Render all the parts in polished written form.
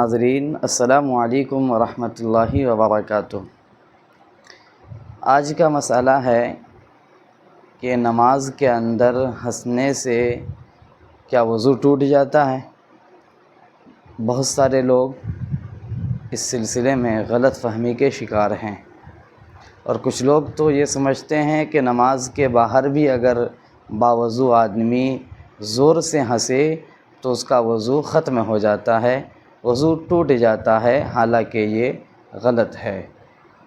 ناظرین السلام علیکم ورحمۃ اللہ وبرکاتہ۔ آج کا مسئلہ ہے کہ نماز کے اندر ہنسنے سے کیا وضو ٹوٹ جاتا ہے؟ بہت سارے لوگ اس سلسلے میں غلط فہمی کے شکار ہیں، اور کچھ لوگ تو یہ سمجھتے ہیں کہ نماز کے باہر بھی اگر باوضو آدمی زور سے ہنسے تو اس کا وضو ختم ہو جاتا ہے، وضو ٹوٹ جاتا ہے، حالانکہ یہ غلط ہے۔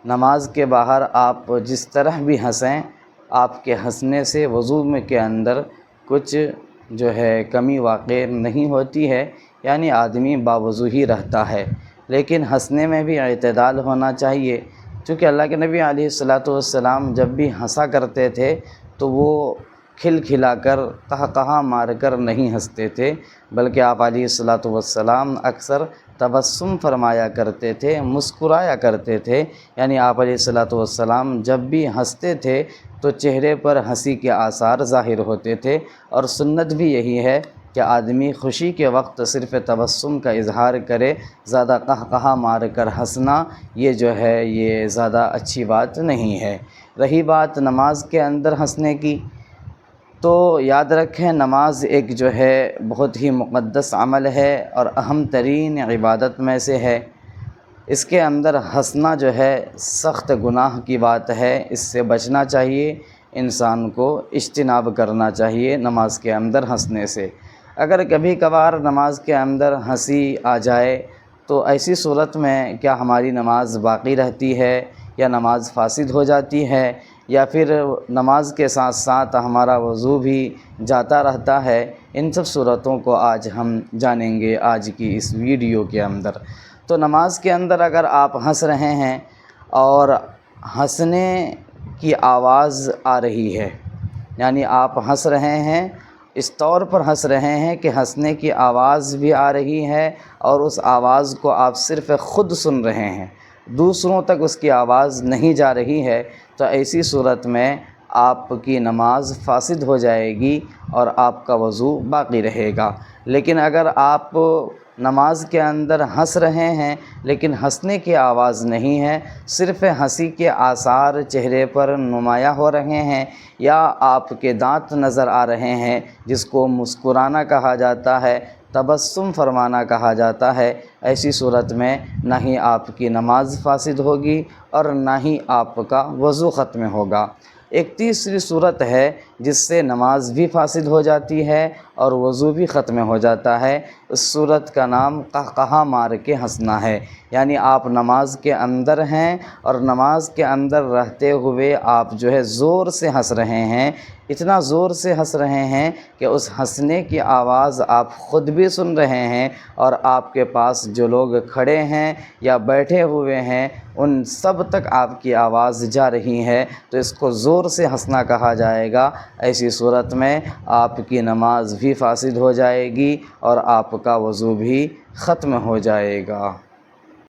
نماز کے باہر آپ جس طرح بھی ہنسیں، آپ کے ہنسنے سے وضو میں کے اندر کچھ کمی واقع نہیں ہوتی ہے، یعنی آدمی باوضو ہی رہتا ہے، لیکن ہنسنے میں بھی اعتدال ہونا چاہیے، چونکہ اللہ کے نبی علیہ الصلاۃ والسلام جب بھی ہنسا کرتے تھے تو وہ کھلا کر قہقہا مار کر نہیں ہنستے تھے، بلکہ آپ علیہ الصلاۃ والسلام اکثر تبسم فرمایا کرتے تھے، مسکرایا کرتے تھے، یعنی آپ علیہ الصلاۃ والسلام جب بھی ہنستے تھے تو چہرے پر ہنسی کے آثار ظاہر ہوتے تھے، اور سنت بھی یہی ہے کہ آدمی خوشی کے وقت صرف تبسم کا اظہار کرے، زیادہ قہقہا مار کر ہنسنا یہ زیادہ اچھی بات نہیں ہے۔ رہی بات نماز کے اندر ہنسنے کی، تو یاد رکھیں نماز ایک بہت ہی مقدس عمل ہے اور اہم ترین عبادت میں سے ہے۔ اس کے اندر ہنسنا سخت گناہ کی بات ہے، اس سے بچنا چاہیے، انسان کو اجتناب کرنا چاہیے نماز کے اندر ہنسنے سے۔ اگر کبھی کبھار نماز کے اندر ہنسی آ جائے تو ایسی صورت میں کیا ہماری نماز باقی رہتی ہے یا نماز فاسد ہو جاتی ہے، یا پھر نماز کے ساتھ ساتھ ہمارا وضو بھی جاتا رہتا ہے؟ ان سب صورتوں کو آج ہم جانیں گے آج کی اس ویڈیو کے اندر۔ تو نماز کے اندر اگر آپ ہنس رہے ہیں اور ہنسنے کی آواز آ رہی ہے، یعنی آپ ہنس رہے ہیں، اس طور پر ہنس رہے ہیں کہ ہنسنے کی آواز بھی آ رہی ہے اور اس آواز کو آپ صرف خود سن رہے ہیں، دوسروں تک اس کی آواز نہیں جا رہی ہے، تو ایسی صورت میں آپ کی نماز فاسد ہو جائے گی اور آپ کا وضو باقی رہے گا۔ لیکن اگر آپ نماز کے اندر ہنس رہے ہیں لیکن ہنسنے کی آواز نہیں ہے، صرف ہنسی کے آثار چہرے پر نمایاں ہو رہے ہیں، یا آپ کے دانت نظر آ رہے ہیں، جس کو مسکرانا کہا جاتا ہے، تبسم فرمانا کہا جاتا ہے، ایسی صورت میں نہ ہی آپ کی نماز فاسد ہوگی اور نہ ہی آپ کا وضو ختم ہوگا۔ ایک تیسری صورت ہے جس سے نماز بھی فاسد ہو جاتی ہے اور وضو بھی ختم ہو جاتا ہے، اس صورت کا نام قہقہا مار کے ہنسنا ہے، یعنی آپ نماز کے اندر ہیں اور نماز کے اندر رہتے ہوئے آپ زور سے ہنس رہے ہیں، اتنا زور سے ہنس رہے ہیں کہ اس ہنسنے کی آواز آپ خود بھی سن رہے ہیں، اور آپ کے پاس جو لوگ کھڑے ہیں یا بیٹھے ہوئے ہیں ان سب تک آپ کی آواز جا رہی ہے، تو اس کو زور سے ہنسنا کہا جائے گا۔ ایسی صورت میں آپ کی نماز بھی فاسد ہو جائے گی اور آپ کا وضو بھی ختم ہو جائے گا۔